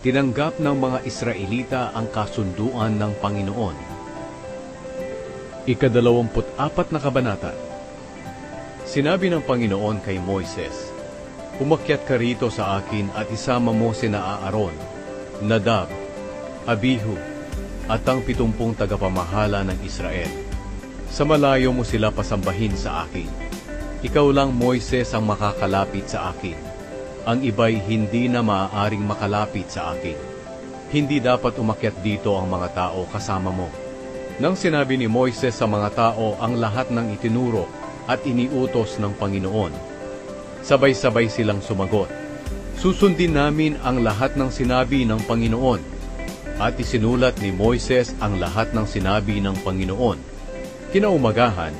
tinanggap ng mga Israelita ang kasunduan ng Panginoon. Ika-24 na kabanata. Sinabi ng Panginoon kay Moises, "Umakyat ka rito sa akin at isama mo sina Aaron, Nadab, Abihu, at ang 70 tagapamahala ng Israel. Sa malayo mo sila pasambahin sa akin. Ikaw lang, Moises, ang makakalapit sa akin. Ang iba'y hindi na maaaring makalapit sa akin. Hindi dapat umakyat dito ang mga tao kasama mo." Nang sinabi ni Moises sa mga tao ang lahat ng itinuro at iniutos ng Panginoon, sabay-sabay silang sumagot, "Susundin namin ang lahat ng sinabi ng Panginoon." At isinulat ni Moises ang lahat ng sinabi ng Panginoon. Kinaumagahan,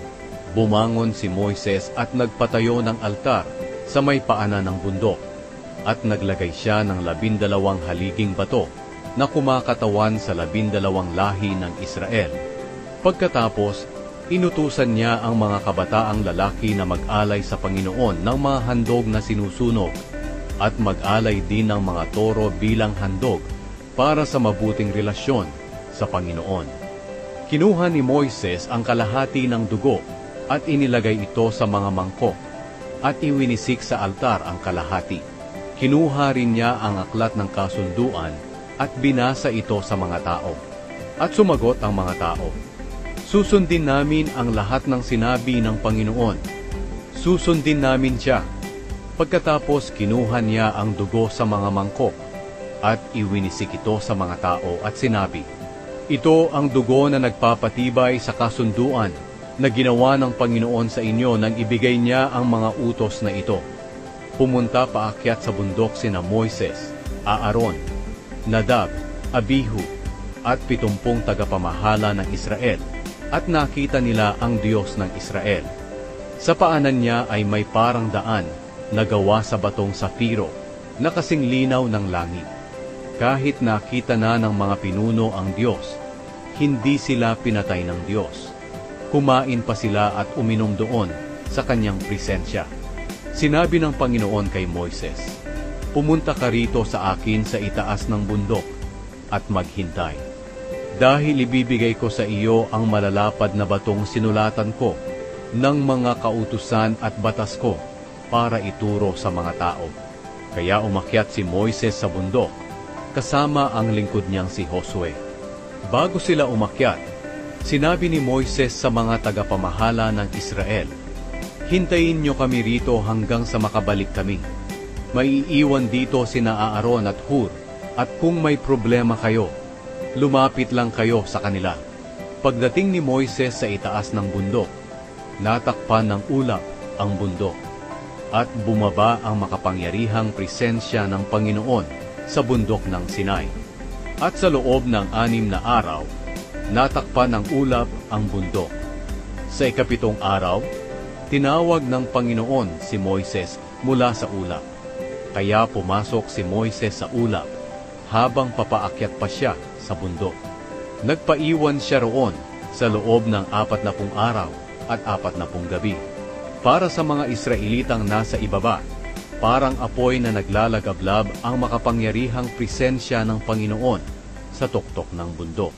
bumangon si Moises at nagpatayo ng altar sa may paanan ng bundok, at naglagay siya ng 12 haliging bato na kumakatawan sa 12 lahi ng Israel. Pagkatapos, inutusan niya ang mga kabataang lalaki na mag-alay sa Panginoon ng mga handog na sinusunog at mag-alay din ng mga toro bilang handog para sa mabuting relasyon sa Panginoon. Kinuha ni Moises ang kalahati ng dugo at inilagay ito sa mga mangkok at iwinisik sa altar ang kalahati. Kinuha rin niya ang aklat ng kasunduan at binasa ito sa mga tao. At sumagot ang mga tao, "Susundin namin ang lahat ng sinabi ng Panginoon. Susundin namin siya." Pagkatapos kinuha niya ang dugo sa mga mangkok at iwinisik ito sa mga tao at sinabi, "Ito ang dugo na nagpapatibay sa kasunduan na ginawa ng Panginoon sa inyo nang ibigay niya ang mga utos na ito." Pumunta paakyat sa bundok sina Moises, Aaron, Nadab, Abihu, at 70 tagapamahala ng Israel, at nakita nila ang Diyos ng Israel. Sa paanan niya ay may parang daan na gawa sa batong safiro na kasing linaw ng langit. Kahit nakita na ng mga pinuno ang Diyos, hindi sila pinatay ng Diyos. Kumain pa sila at uminom doon sa kanyang presensya. Sinabi ng Panginoon kay Moises, "Pumunta ka rito sa akin sa itaas ng bundok at maghintay. Dahil ibibigay ko sa iyo ang malalapad na batong sinulatan ko ng mga kautusan at batas ko para ituro sa mga tao." Kaya umakyat si Moises sa bundok, kasama ang lingkod niyang si Josue. Bago sila umakyat, sinabi ni Moises sa mga tagapamahala ng Israel, "Hintayin niyo kami rito hanggang sa makabalik kami. Maiiwan dito sina Aaron at Hur, at kung may problema kayo, lumapit lang kayo sa kanila." Pagdating ni Moises sa itaas ng bundok, natakpan ng ulap ang bundok, at bumaba ang makapangyarihang presensya ng Panginoon sa bundok ng Sinai. At sa loob ng 6 na araw, natakpan ng ulap ang bundok. Sa ika-7 araw, tinawag ng Panginoon si Moises mula sa ulap. Kaya pumasok si Moises sa ulap habang papaakyat pa siya sa bundok. Nagpaiwan siya roon sa loob ng 40 araw at 40 gabi. Para sa mga Israelitang nasa ibaba, parang apoy na naglalagablab ang makapangyarihang presensya ng Panginoon sa tuktok ng bundok.